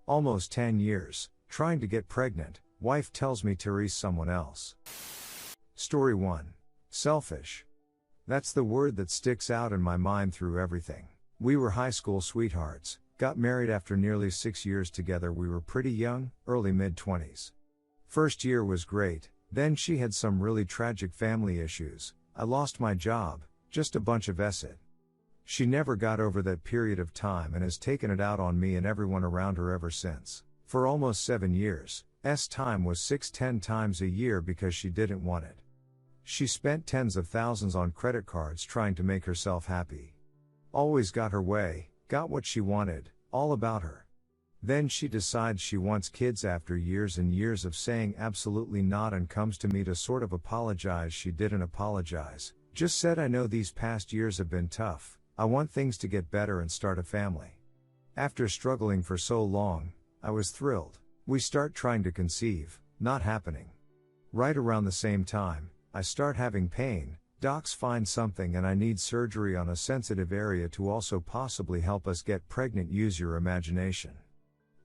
Almost 10 years, trying to get pregnant, wife tells me Therese someone else. Story 1. Selfish. That's the word that sticks out in my mind through everything. We were high school sweethearts, got married after nearly 6 years together. We were pretty young, early mid-20s. First year was great, then she had some really tragic family issues. I lost my job, just a bunch of it. She never got over that period of time and has taken it out on me and everyone around her ever since. For almost 7 years, time was 6-10 times a year because she didn't want it. She spent tens of thousands on credit cards trying to make herself happy. Always got her way, got what she wanted, all about her. Then she decides she wants kids after years and years of saying absolutely not and comes to me to sort of apologize. She didn't apologize, just said, I know these past years have been tough, I want things to get better and start a family. After struggling for so long, I was thrilled. We start trying to conceive, not happening. Right around the same time, I start having pain, docs find something and I need surgery on a sensitive area to also possibly help us get pregnant. Use your imagination.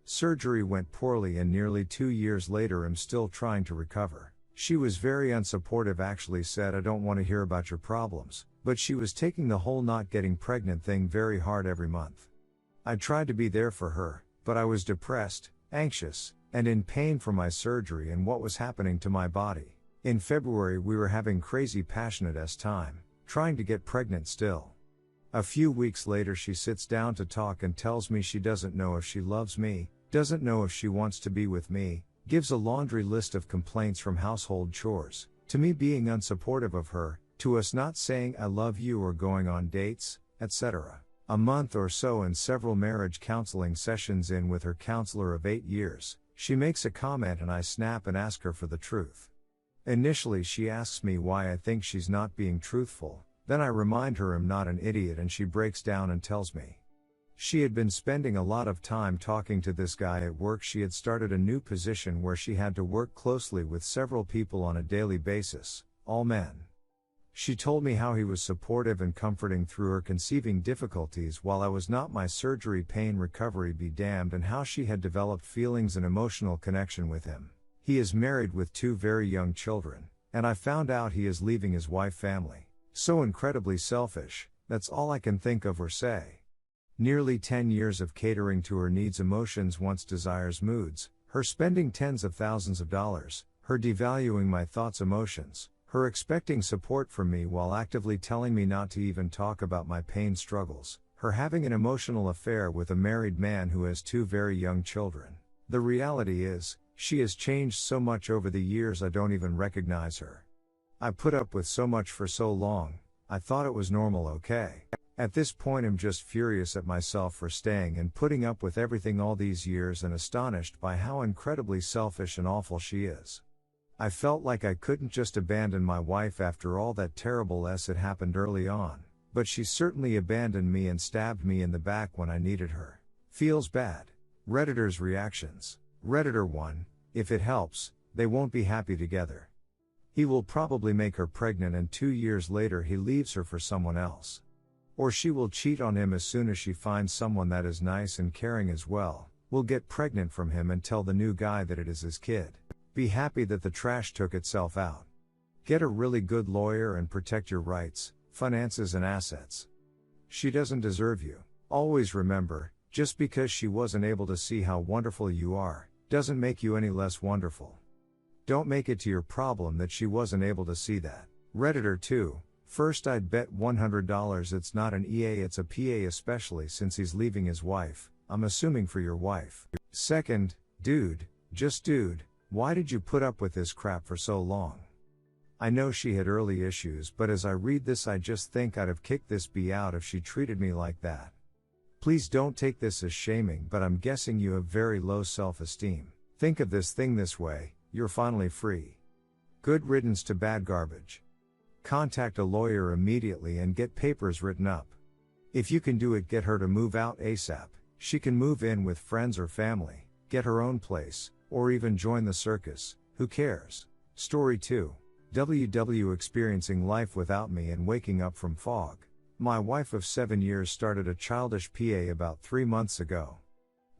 Surgery went poorly and nearly 2 years later I'm still trying to recover. She was very unsupportive, actually said, I don't want to hear about your problems, but she was taking the whole not getting pregnant thing very hard every month. I tried to be there for her, but I was depressed, anxious, and in pain from my surgery and what was happening to my body. In February we were having crazy passionate time, trying to get pregnant still. A few weeks later she sits down to talk and tells me she doesn't know if she loves me, doesn't know if she wants to be with me, gives a laundry list of complaints from household chores, to me being unsupportive of her, to us not saying I love you or going on dates, etc. A month or so and several marriage counseling sessions in with her counselor of 8 years, she makes a comment and I snap and ask her for the truth. Initially she asks me why I think she's not being truthful, then I remind her I'm not an idiot and she breaks down and tells me. She had been spending a lot of time talking to this guy at work. She had started a new position where she had to work closely with several people on a daily basis, all men. She told me how he was supportive and comforting through her conceiving difficulties while I was not. My surgery pain recovery be damned, and how she had developed feelings and emotional connection with him. He is married with 2 very young children, and I found out he is leaving his wife family. So incredibly selfish, that's all I can think of or say. Nearly 10 years of catering to her needs, emotions, wants, desires, moods, her spending tens of thousands of dollars, her devaluing my thoughts, emotions, her expecting support from me while actively telling me not to even talk about my pain struggles, her having an emotional affair with a married man who has 2 very young children. The reality is, she has changed so much over the years I don't even recognize her. I put up with so much for so long, I thought it was normal, okay? At this point I'm just furious at myself for staying and putting up with everything all these years and astonished by how incredibly selfish and awful she is. I felt like I couldn't just abandon my wife after all that terrible had happened early on, but she certainly abandoned me and stabbed me in the back when I needed her. Feels bad. Redditors' reactions. Redditor 1, if it helps, they won't be happy together. He will probably make her pregnant and 2 years later he leaves her for someone else. Or she will cheat on him as soon as she finds someone that is nice and caring as well, will get pregnant from him and tell the new guy that it is his kid. Be happy that the trash took itself out. Get a really good lawyer and protect your rights, finances and assets. She doesn't deserve you. Always remember, just because she wasn't able to see how wonderful you are, doesn't make you any less wonderful. Don't make it to your problem that she wasn't able to see that. Redditor 2, first I'd bet $100 it's not an EA, it's a PA, especially since he's leaving his wife, I'm assuming for your wife. Second, dude, why did you put up with this crap for so long? I know she had early issues, but as I read this I just think I'd have kicked this bee out if she treated me like that. Please don't take this as shaming, but I'm guessing you have very low self-esteem. Think of this thing this way, you're finally free. Good riddance to bad garbage. Contact a lawyer immediately and get papers written up. If you can do it, get her to move out ASAP. She can move in with friends or family, get her own place, or even join the circus, who cares? Story 2. WW experiencing life without me and waking up from fog. My wife of 7 years started a childish PA about 3 months ago.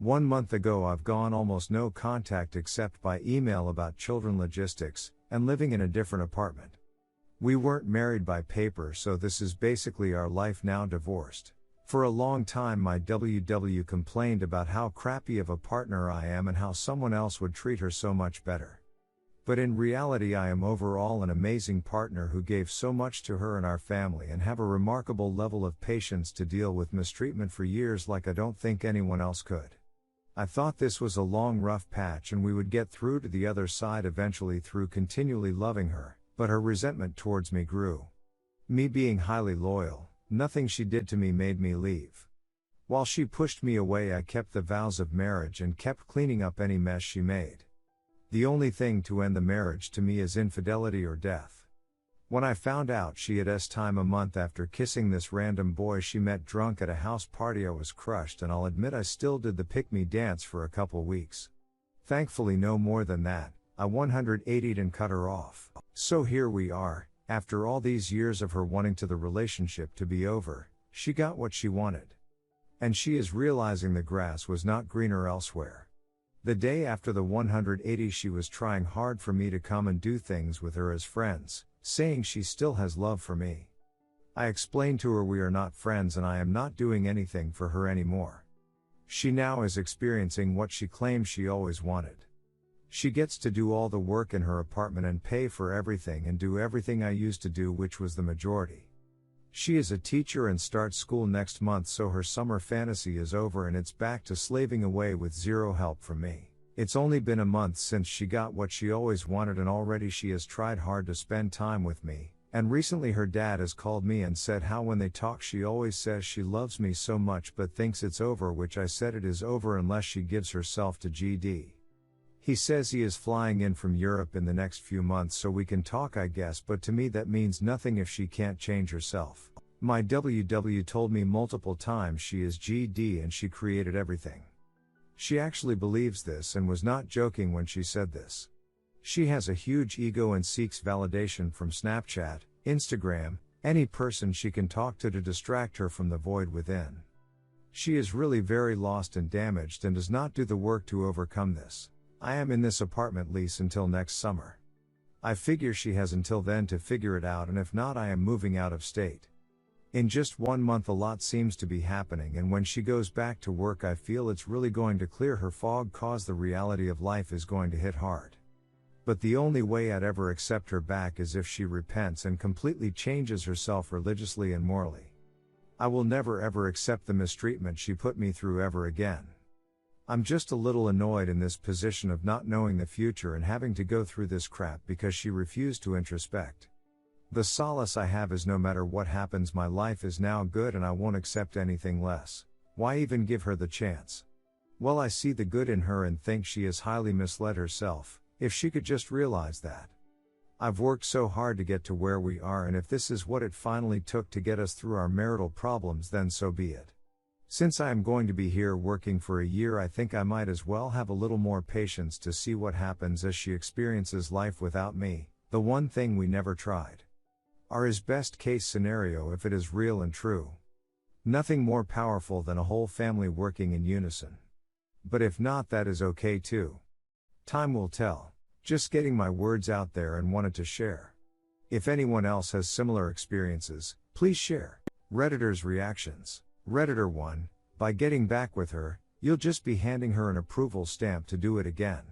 1 month ago I've gone almost no contact except by email about children logistics, and living in a different apartment. We weren't married by paper, so this is basically our life now, divorced. For a long time my WW complained about how crappy of a partner I am and how someone else would treat her so much better. But in reality I am overall an amazing partner who gave so much to her and our family and have a remarkable level of patience to deal with mistreatment for years like I don't think anyone else could. I thought this was a long rough patch and we would get through to the other side eventually through continually loving her, but her resentment towards me grew. Me being highly loyal, nothing she did to me made me leave. While she pushed me away I kept the vows of marriage and kept cleaning up any mess she made. The only thing to end the marriage to me is infidelity or death. When I found out she had time a month after kissing this random boy she met drunk at a house party, I was crushed, and I'll admit I still did the pick-me dance for a couple weeks. Thankfully no more than that, I 180'd and cut her off. So here we are, after all these years of her wanting the relationship to be over, she got what she wanted. And she is realizing the grass was not greener elsewhere. The day after the 180 she was trying hard for me to come and do things with her as friends, saying she still has love for me. I explained to her we are not friends and I am not doing anything for her anymore. She now is experiencing what she claims she always wanted. She gets to do all the work in her apartment and pay for everything and do everything I used to do, which was the majority. She is a teacher and starts school next month, so her summer fantasy is over and it's back to slaving away with zero help from me. It's only been a month since she got what she always wanted and already she has tried hard to spend time with me, and recently her dad has called me and said how when they talk she always says she loves me so much but thinks it's over, which I said it is over unless she gives herself to GD. He says he is flying in from Europe in the next few months so we can talk, I guess, but to me that means nothing if she can't change herself. My WW told me multiple times she is GD and she created everything. She actually believes this and was not joking when she said this. She has a huge ego and seeks validation from Snapchat, Instagram, any person she can talk to distract her from the void within. She is really very lost and damaged and does not do the work to overcome this. I am in this apartment lease until next summer. I figure she has until then to figure it out, and if not I am moving out of state. In just 1 month a lot seems to be happening, and when she goes back to work I feel it's really going to clear her fog, cause the reality of life is going to hit hard. But the only way I'd ever accept her back is if she repents and completely changes herself religiously and morally. I will never ever accept the mistreatment she put me through ever again. I'm just a little annoyed in this position of not knowing the future and having to go through this crap because she refused to introspect. The solace I have is no matter what happens my life is now good and I won't accept anything less. Why even give her the chance? Well, I see the good in her and think she has highly misled herself, if she could just realize that. I've worked so hard to get to where we are, and if this is what it finally took to get us through our marital problems, then so be it. Since I am going to be here working for a year, I think I might as well have a little more patience to see what happens as she experiences life without me, the one thing we never tried. Our is best case scenario if it is real and true. Nothing more powerful than a whole family working in unison. But if not, that is okay too. Time will tell. Just getting my words out there and wanted to share. If anyone else has similar experiences, please share. Redditor's reactions. Redditor 1, by getting back with her, you'll just be handing her an approval stamp to do it again.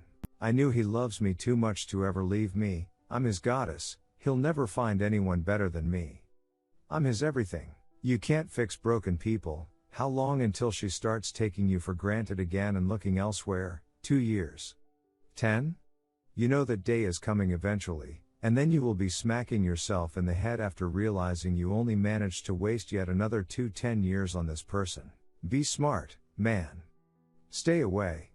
I knew he loves me too much to ever leave me, I'm his goddess, he'll never find anyone better than me. I'm his everything. You can't fix broken people. How long until she starts taking you for granted again and looking elsewhere? 2 years. 10? You know that day is coming eventually, and then you will be smacking yourself in the head after realizing you only managed to waste yet another 10 years on this person. Be smart, man. Stay away.